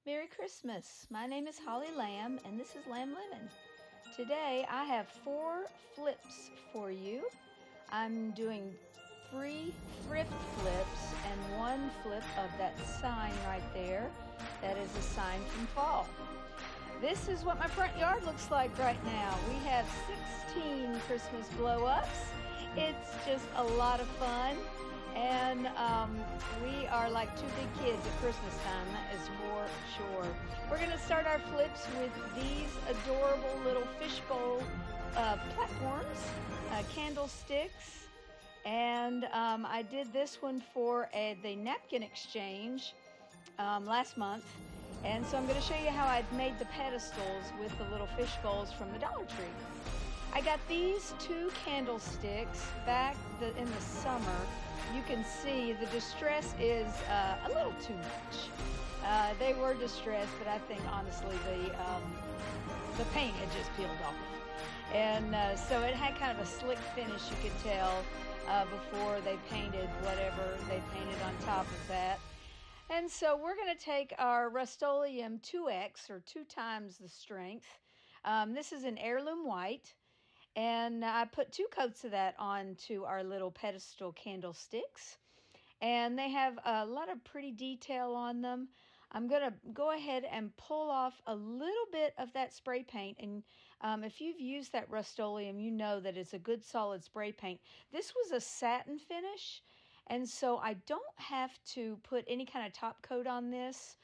Merry Christmas. My name is Holly Lamb, and this is Lamb Living. Today I have 4 flips for you. I'm doing 3 thrift flips and 1 flip of that sign right there. That is a sign from fall. This is what my front yard looks like right now. We have 16 Christmas blow-ups. It's just a lot of fun. And we are like 2 big kids at Christmas time, that is for sure. We're going to start our flips with these adorable little fishbowl platforms, candlesticks. And I did this one for the napkin exchange last month. And so I'm going to show you how I made the pedestals with the little fish bowls from the Dollar Tree. I got these 2 candlesticks back in the summer. You can see the distress is a little too much. They were distressed, but I think honestly the paint had just peeled off. And so it had kind of a slick finish, you could tell, before they painted whatever they painted on top of that. And so we're going to take our Rust-Oleum 2X, or 2 times the strength. This is an heirloom white. And I put 2 coats of that onto our little pedestal candlesticks. And they have a lot of pretty detail on them. I'm going to go ahead and pull off a little bit of that spray paint. And if you've used that Rust-Oleum, you know that it's a good solid spray paint. This was a satin finish. And so I don't have to put any kind of top coat on this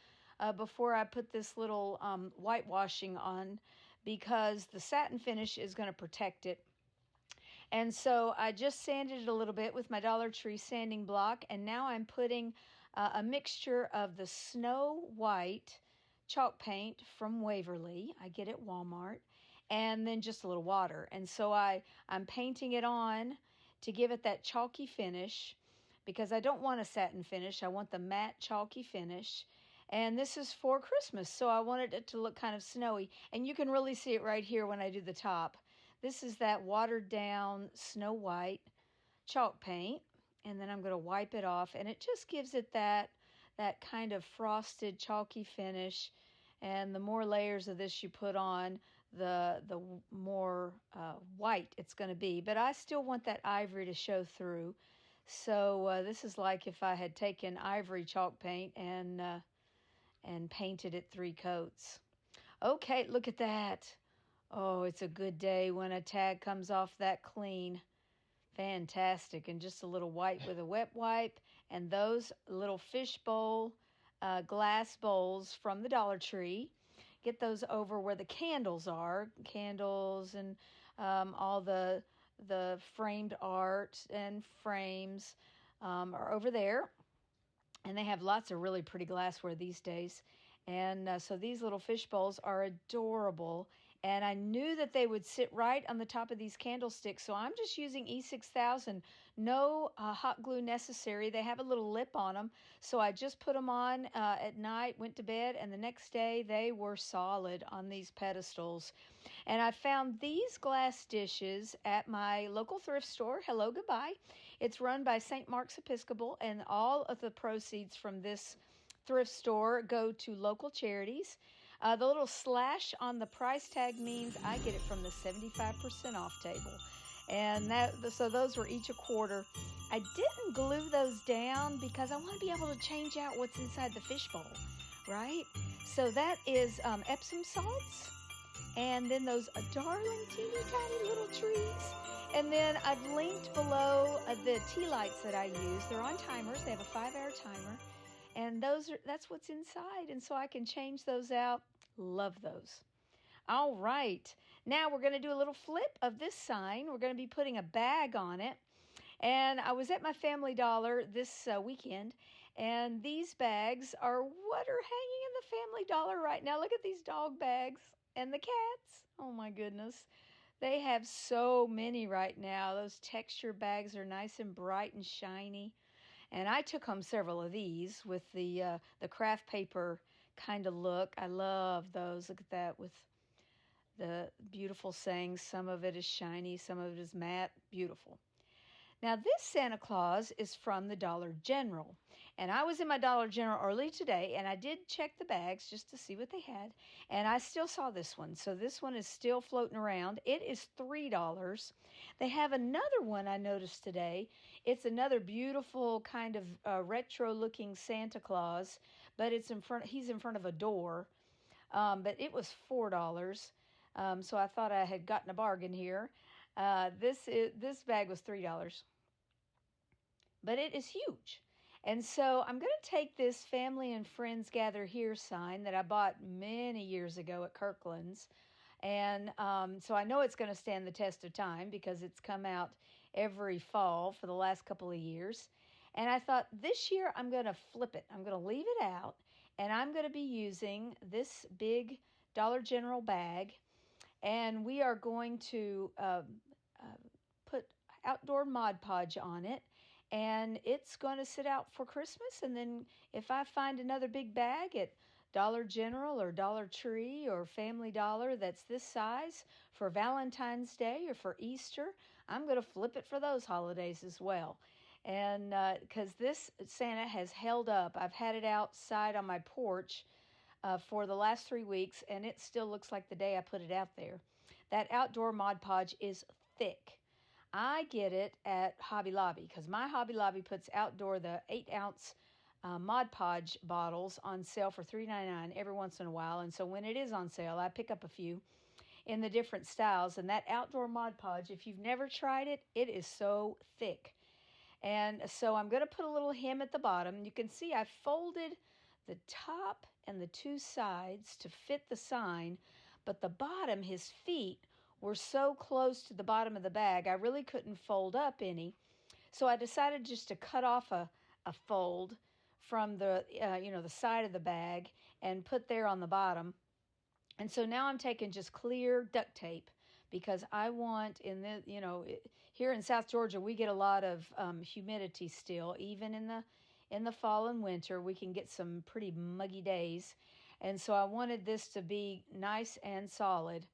before I put this little whitewashing on, because the satin finish is going to protect it. And so I just sanded it a little bit with my Dollar Tree sanding block, and now I'm putting a mixture of the Snow White chalk paint from Waverly. I get it at Walmart, and then just a little water. And so I'm painting it on to give it that chalky finish, because I don't want a satin finish. I want the matte chalky finish. And this is for Christmas, so I wanted it to look kind of snowy. And you can really see it right here when I do the top. This is that watered down Snow White chalk paint. And then I'm going to wipe it off. And it just gives it that kind of frosted chalky finish. And the more layers of this you put on, the more white it's going to be. But I still want that ivory to show through. So this is like if I had taken ivory chalk paint and painted it 3 coats. Okay, look at that. Oh, it's a good day when a tag comes off that clean. Fantastic. And just a little white with a wet wipe. And those little fishbowl glass bowls from the Dollar Tree. Get those over where the candles are. Candles and all the framed art and frames are over there. And they have lots of really pretty glassware these days. And so these little fish bowls are adorable. And I knew that they would sit right on the top of these candlesticks. So I'm just using E6000. No hot glue necessary. They have a little lip on them. So I just put them on at night, went to bed, and the next day they were solid on these pedestals. And I found these glass dishes at my local thrift store. Hello, goodbye. It's run by St. Mark's Episcopal, and all of the proceeds from this thrift store go to local charities. The little slash on the price tag means I get it from the 75% off table. And so those were each $0.25. I didn't glue those down because I want to be able to change out what's inside the fishbowl, right? So that is Epsom salts, and then those darling teeny tiny little trees. And then I've linked below the tea lights that I use. They're on timers. They have a 5-hour timer. And that's what's inside. And so I can change those out. Love those. All right. Now we're going to do a little flip of this sign. We're going to be putting a bag on it. And I was at my Family Dollar this weekend. And these bags are what are hanging in the Family Dollar right now. Look at these dog bags and the cats. Oh my goodness. They have so many right now. Those texture bags are nice and bright and shiny. And I took home several of these with the craft paper kind of look. I love those. Look at that with the beautiful sayings. Some of it is shiny, some of it is matte. Beautiful. Now, this Santa Claus is from the Dollar General. And I was in my Dollar General early today, and I did check the bags just to see what they had. And I still saw this one. So this one is still floating around. It is $3. They have another one I noticed today. It's another beautiful kind of retro-looking Santa Claus, but he's in front of a door. But it was $4. So I thought I had gotten a bargain here. This bag was $3. But it is huge. And so I'm going to take this Family and Friends Gather Here sign that I bought many years ago at Kirkland's. And so I know it's going to stand the test of time because it's come out every fall for the last couple of years. And I thought this year I'm going to flip it. I'm going to leave it out. And I'm going to be using this big Dollar General bag. And we are going to put outdoor Mod Podge on it. And it's going to sit out for Christmas. And then if I find another big bag at Dollar General or Dollar Tree or Family Dollar that's this size for Valentine's Day or for Easter, I'm going to flip it for those holidays as well. And because this Santa has held up. I've had it outside on my porch for the last 3 weeks, and it still looks like the day I put it out there. That outdoor Mod Podge is thick. I get it at Hobby Lobby because my Hobby Lobby puts outdoor the 8-ounce Mod Podge bottles on sale for $3.99 every once in a while. And so when it is on sale, I pick up a few in the different styles. And that outdoor Mod Podge, if you've never tried it, it is so thick. And so I'm going to put a little hem at the bottom. You can see I folded the top and the two sides to fit the sign, but the bottom, his feet, were so close to the bottom of the bag, I really couldn't fold up any. So I decided just to cut off a fold from the the side of the bag and put there on the bottom. And so now I'm taking just clear duct tape because I want here in South Georgia we get a lot of humidity still, even in the fall and winter we can get some pretty muggy days, and so I wanted this to be nice and solid.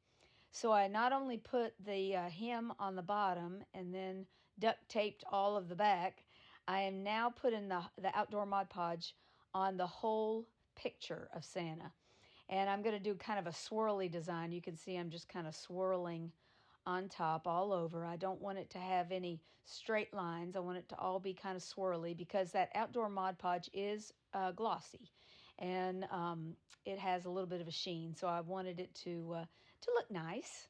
So I not only put the hem on the bottom and then duct taped all of the back, I am now putting the outdoor Mod Podge on the whole picture of Santa. And I'm going to do kind of a swirly design. You can see I'm just kind of swirling on top all over. I don't want it to have any straight lines. I want it to all be kind of swirly because that outdoor Mod Podge is glossy. And it has a little bit of a sheen, so I wanted it to look nice.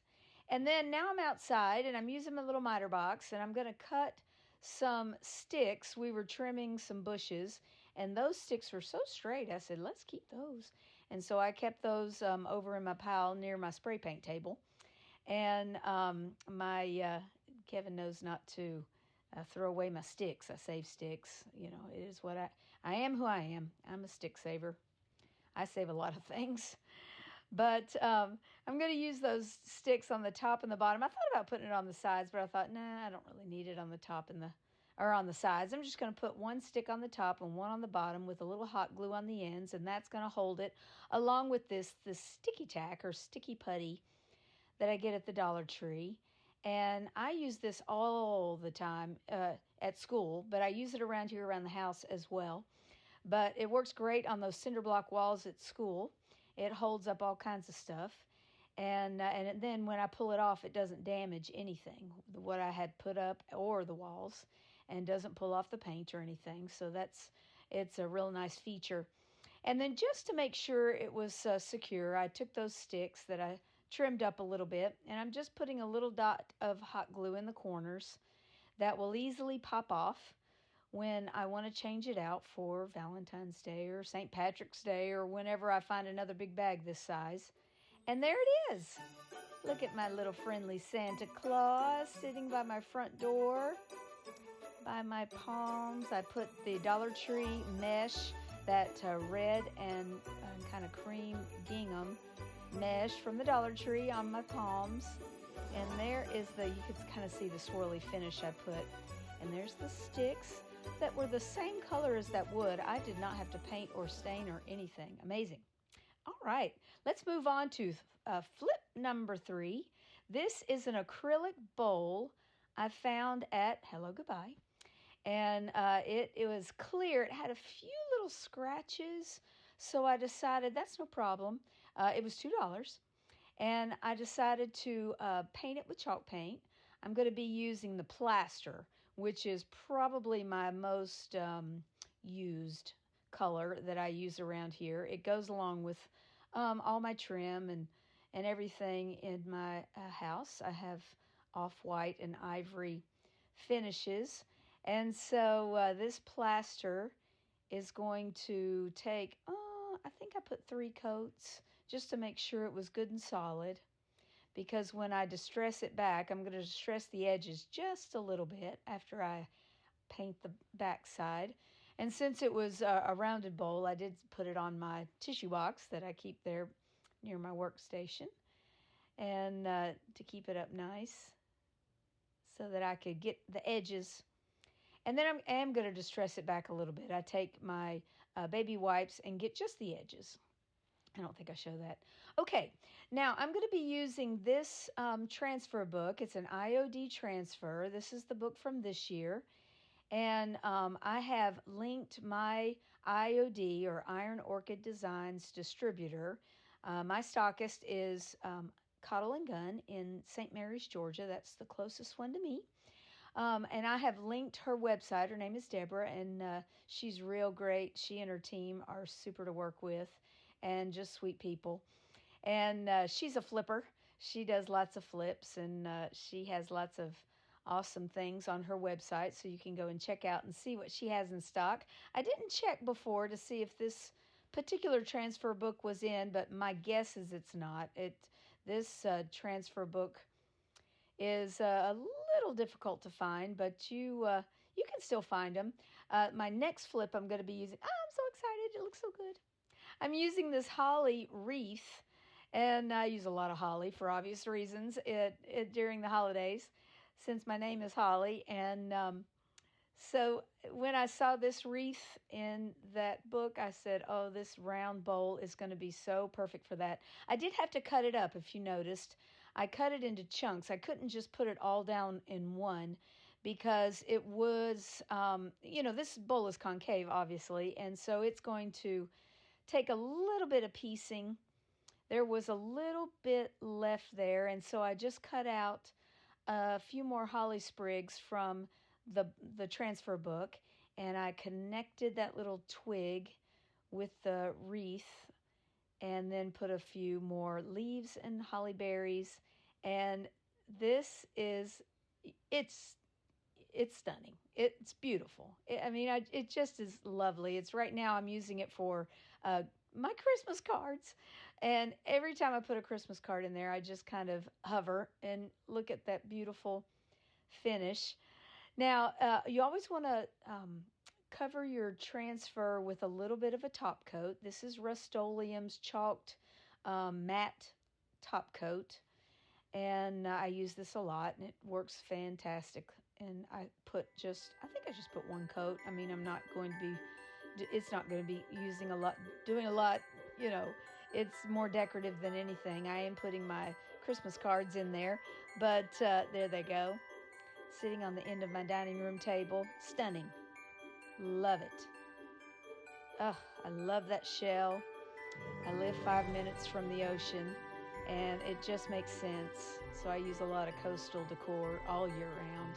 And then now I'm outside, and I'm using my little miter box, and I'm going to cut some sticks. We were trimming some bushes, and those sticks were so straight, I said, let's keep those. And so I kept those over in my pile near my spray paint table. And Kevin knows not to throw away my sticks. I save sticks. It is what I am who I am. I'm a stick saver. I save a lot of things. But I'm going to use those sticks on the top and the bottom. I thought about putting it on the sides, but I thought, nah, I don't really need it on the top or on the sides. I'm just going to put one stick on the top and one on the bottom with a little hot glue on the ends, and that's going to hold it along with this sticky tack or sticky putty that I get at the Dollar Tree. And I use this all the time at school, but I use it around here around the house as well. But it works great on those cinder block walls at school. It holds up all kinds of stuff. And then when I pull it off, it doesn't damage anything, what I had put up or the walls, and doesn't pull off the paint or anything. So it's a real nice feature. And then just to make sure it was secure, I took those sticks that I trimmed up a little bit, and I'm just putting a little dot of hot glue in the corners that will easily pop off when I want to change it out for Valentine's Day or St. Patrick's Day or whenever I find another big bag this size. And there it is. Look at my little friendly Santa Claus sitting by my front door, by my palms. I put the Dollar Tree mesh, that red and kind of cream gingham mesh from the Dollar Tree on my palms. And there is you can kind of see the swirly finish I put. And there's the sticks that were the same color as that wood. I did not have to paint or stain or anything. Amazing. All right, let's move on to flip number 3. This is an acrylic bowl I found at Hello Goodbye. And it was clear. It had a few little scratches, so I decided that's no problem. It was $2, and I decided to paint it with chalk paint. I'm going to be using the plaster, which is probably my most used color that I use around here. It goes along with all my trim and everything in my house. I have off-white and ivory finishes. And so this plaster is going to take, I think I put 3 coats just to make sure it was good and solid. Because when I distress it back, I'm going to distress the edges just a little bit after I paint the back side. And since it was a rounded bowl, I did put it on my tissue box that I keep there near my workstation. And to keep it up nice so that I could get the edges. And then I am going to distress it back a little bit. I take my baby wipes and get just the edges. I don't think I show that. Okay, now I'm going to be using this transfer book. It's an IOD transfer. This is the book from this year. And I have linked my IOD, or Iron Orchid Designs distributor. My stockist is Cottle and Gun in St. Mary's, Georgia. That's the closest one to me. And I have linked her website. Her name is Deborah, and she's real great. She and her team are super to work with and just sweet people. And she's a flipper. She does lots of flips, and she has lots of awesome things on her website, so you can go and check out and see what she has in stock. I didn't check before to see if this particular transfer book was in, but my guess is it's not. This transfer book is a little difficult to find, but you can still find them. My next flip I'm going to be using, I'm so excited, it looks so good. I'm using this holly wreath, and I use a lot of holly for obvious reasons during the holidays, since my name is Holly. And so when I saw this wreath in that book, I said, oh, this round bowl is going to be so perfect for that. I did have to cut it up, if you noticed. I cut it into chunks. I couldn't just put it all down in one because it was, this bowl is concave, obviously, and so it's going to take a little bit of piecing. There was a little bit left there, and so I just cut out a few more holly sprigs from the transfer book, and I connected that little twig with the wreath, and then put a few more leaves and holly berries. And this is, it's stunning. It's beautiful. It just is lovely. It's right now I'm using it for my Christmas cards. And every time I put a Christmas card in there, I just kind of hover and look at that beautiful finish. Now, you always want to cover your transfer with a little bit of a top coat. This is Rust-Oleum's chalked matte top coat. And I use this a lot, and it works fantastic. And I think I just put 1 coat. I'm not going to be, it's not going to be doing a lot, it's more decorative than anything. I am putting my Christmas cards in there, but there they go. Sitting on the end of my dining room table. Stunning. Love it. Oh, I love that shell. I live 5 minutes from the ocean, and it just makes sense. So I use a lot of coastal decor all year round.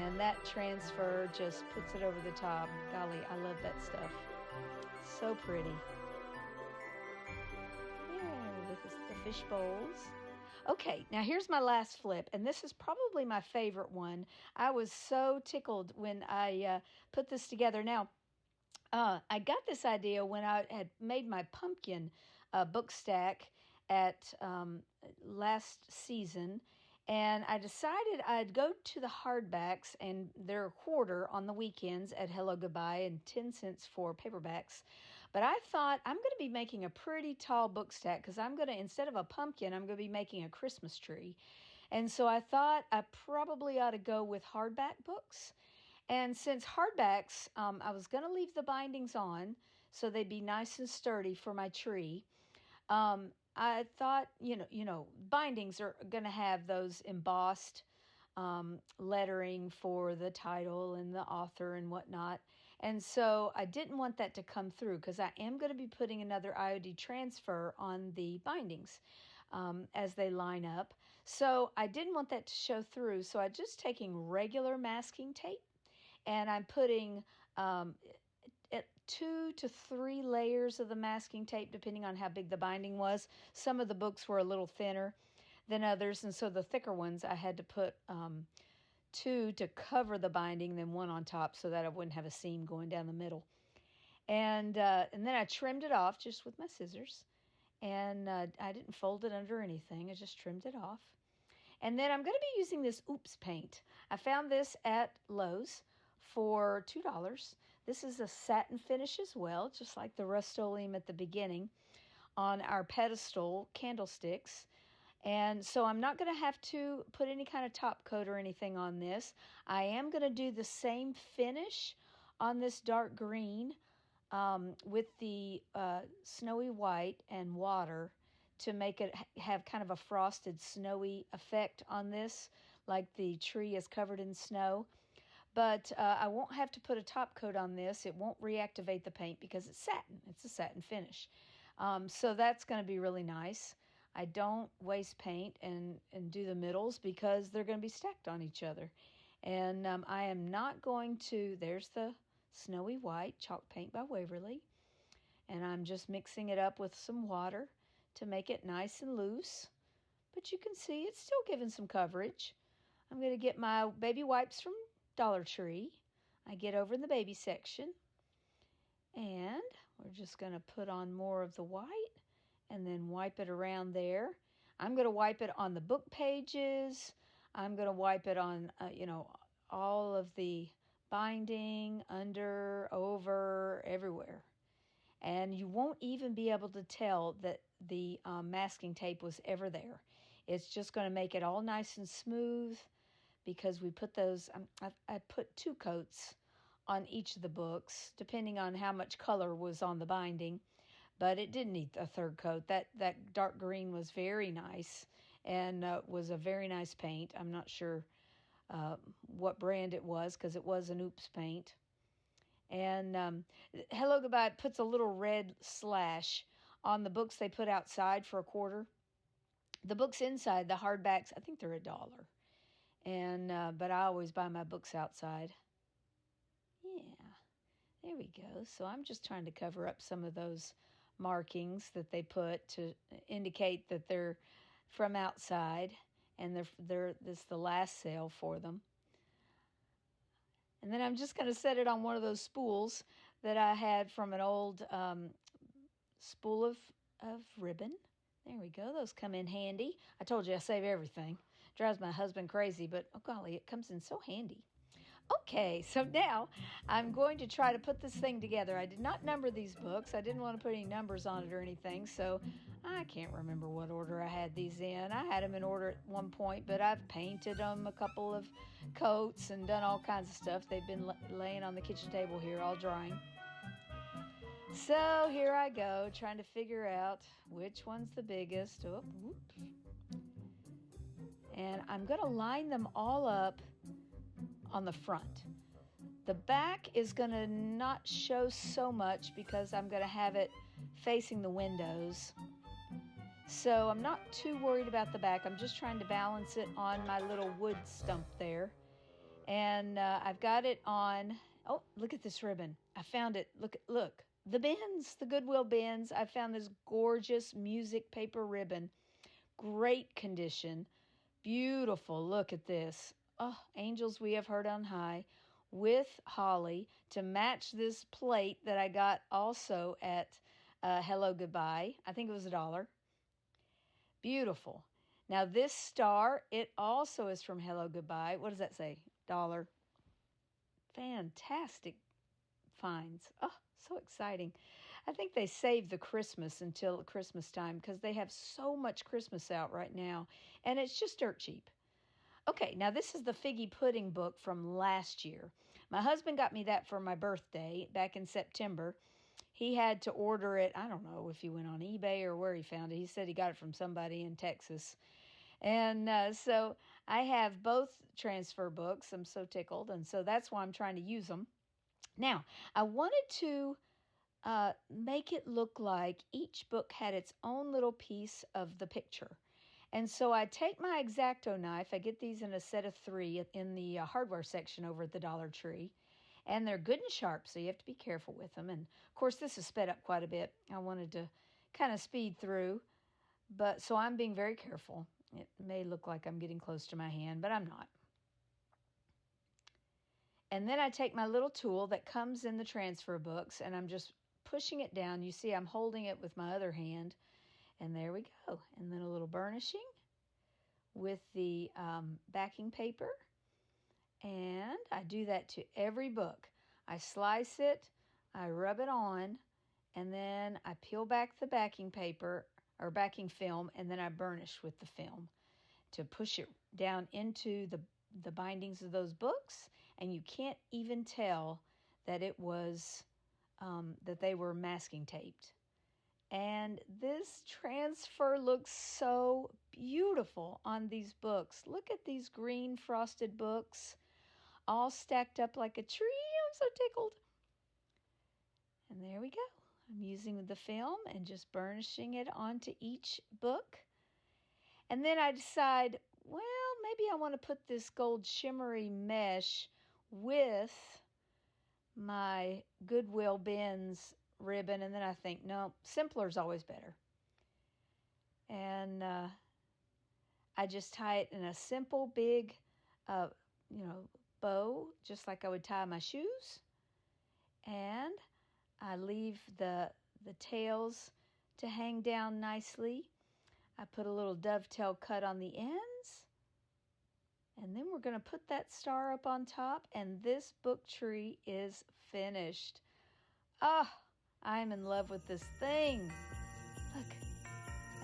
And that transfer just puts it over the top. Golly, I love that stuff. So pretty. Yeah, with the fish bowls. Okay, now here's my last flip, and this is probably my favorite one. I was so tickled when I put this together. Now, I got this idea when I had made my pumpkin book stack at last season, and I decided I'd go to the hardbacks, and they're $1/4 on the weekends at Hello Goodbye and 10 cents for paperbacks. But I thought I'm going to be making a pretty tall book stack because instead of a pumpkin, I'm going to be making a Christmas tree. And so I thought I probably ought to go with hardback books. And since hardbacks, I was going to leave the bindings on so they'd be nice and sturdy for my tree. I thought, bindings are going to have those embossed lettering for the title and the author and whatnot. And so I didn't want that to come through because I am going to be putting another IOD transfer on the bindings as they line up. So I didn't want that to show through. So I'm just taking regular masking tape and I'm putting 2 to 3 layers of the masking tape, depending on how big the binding was. Some of the books were a little thinner than others, and so the thicker ones I had to put 2 to cover the binding, then 1 on top so that I wouldn't have a seam going down the middle. And then I trimmed it off just with my scissors, and I didn't fold it under anything. I just trimmed it off. And then I'm going to be using this Oops paint. I found this at Lowe's for $2. This is a satin finish as well, just like the Rust-Oleum at the beginning on our pedestal candlesticks. And so I'm not going to have to put any kind of top coat or anything on this. I am going to do the same finish on this dark green with the snowy white and water to make it have kind of a frosted, snowy effect on this, like the tree is covered in snow. But I won't have to put a top coat on this. It won't reactivate the paint because it's satin. It's a satin finish. So that's going to be really nice. I don't waste paint and do the middles because they're going to be stacked on each other. And I am not going to, there's the snowy white chalk paint by Waverly. And I'm just mixing it up with some water to make it nice and loose. But you can see it's still giving some coverage. I'm going to get my baby wipes from Dollar Tree. I get over in the baby section. And we're just going to put on more of the white and then wipe it around there. I'm going to wipe it on the book pages. I'm going to wipe it on, all of the binding, under, over, everywhere. And you won't even be able to tell that the masking tape was ever there. It's just going to make it all nice and smooth because we put those, I put 2 coats on each of the books, depending on how much color was on the binding. But it didn't need a 3rd coat. That dark green was very nice and was a very nice paint. I'm not sure what brand it was because it was an Oops paint. And Hello Goodbye puts a little red slash on the books they put outside for $0.25. The books inside, the hardbacks, I think they're $1. And but I always buy my books outside. Yeah, there we go. So I'm just trying to cover up some of those markings that they put to indicate that they're from outside, and this is the last sale for them. And then I'm just going to set it on one of those spools that I had from an old spool of ribbon. There we go. Those come in handy. I told you I save everything. Drives my husband crazy, but oh golly, it comes in so handy. Okay, so now I'm going to try to put this thing together. I did not number these books. I didn't want to put any numbers on it or anything, so I can't remember what order I had these in. I had them in order at one point, but I've painted them a couple of coats and done all kinds of stuff. They've been laying on the kitchen table here, all drying. So here I go, trying to figure out which one's the biggest. Oh, whoops. And I'm going to line them all up on the front. The back is going to not show so much because I'm going to have it facing the windows. So I'm not too worried about the back. I'm just trying to balance it on my little wood stump there. And I've got it on, oh, look at this ribbon. I found it. Look, the bins, the Goodwill bins. I found this gorgeous music paper ribbon. Great condition. Beautiful. Look at this. Oh, angels we have heard on high, with holly to match this plate that I got also at Hello Goodbye. I think it was $1. Beautiful. Now this star, it also is from Hello Goodbye. What does that say? $1. Fantastic finds. Oh, so exciting. I think they saved the Christmas until Christmas time because they have so much Christmas out right now, and it's just dirt cheap. Okay, now this is the Figgy Pudding book from last year. My husband got me that for my birthday back in September. He had to order it. I don't know if he went on eBay or where he found it. He said he got it from somebody in Texas. And so I have both transfer books. I'm so tickled, and so that's why I'm trying to use them. Now, I wanted to make it look like each book had its own little piece of the picture. And so I take my X-Acto knife. I get these in a set of 3 in the hardware section over at the Dollar Tree. And they're good and sharp, so you have to be careful with them. And, of course, this is sped up quite a bit. I wanted to kind of speed through, but so I'm being very careful. It may look like I'm getting close to my hand, but I'm not. And then I take my little tool that comes in the transfer books, and I'm just pushing it down. You see I'm holding it with my other hand, and there we go. And then a little burnishing with the backing paper. And I do that to every book. I slice it, I rub it on, and then I peel back the backing paper or backing film, and then I burnish with the film to push it down into the bindings of those books. And you can't even tell that it was that they were masking taped. And this transfer looks so beautiful on these books. Look at these green frosted books, all stacked up like a tree. I'm so tickled. And there we go. I'm using the film and just burnishing it onto each book. And then I decide, well, maybe I want to put this gold shimmery mesh with my Goodwill bins ribbon. And then I think, no, simpler is always better. And I just tie it in a simple big, bow, just like I would tie my shoes. And I leave the tails to hang down nicely. I put a little dovetail cut on the ends. And then we're going to put that star up on top, and this book tree is finished. I'm in love with this thing. Look.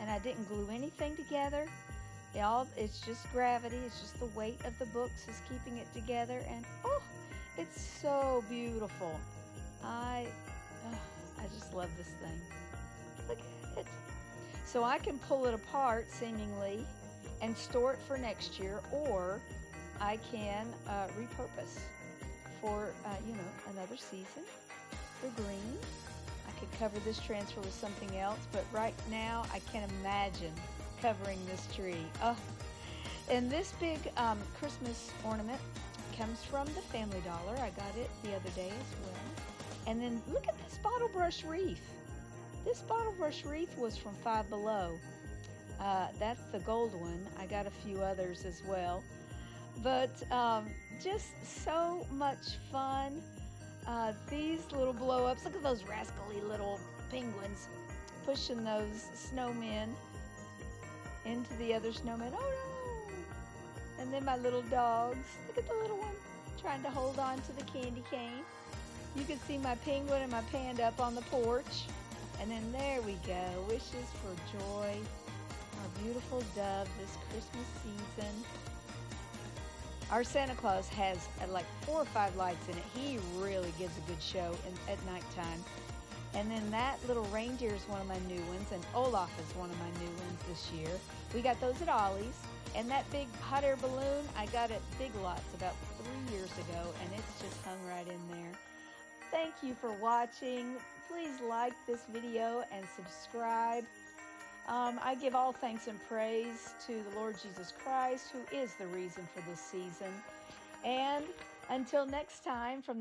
And I didn't glue anything together. It's just gravity. It's just the weight of the books is keeping it together. And it's so beautiful. I just love this thing. Look at it. So I can pull it apart seemingly and store it for next year, or I can repurpose for another season. They're green. I could cover this transfer with something else, but right now I can't imagine covering this tree. And this big Christmas ornament comes from the Family Dollar. I got it the other day as well. And then look at this bottle brush wreath. This bottle brush wreath was from Five Below. That's the gold one. I got a few others as well. But just so much fun. These little blow-ups. Look at those rascally little penguins pushing those snowmen into the other snowmen. Oh no! And then my little dogs. Look at the little one trying to hold on to the candy cane. You can see my penguin and my panda up on the porch. And then there we go. Wishes for joy. Our beautiful dove this Christmas season. Our Santa Claus has like 4 or 5 lights in it. He really gives a good show at nighttime. And then that little reindeer is one of my new ones, and Olaf is one of my new ones this year. We got those at Ollie's. And that big hot air balloon, I got at Big Lots about 3 years ago, and it's just hung right in there. Thank you for watching. Please like this video and subscribe. I give all thanks and praise to the Lord Jesus Christ, who is the reason for this season. And until next time, from the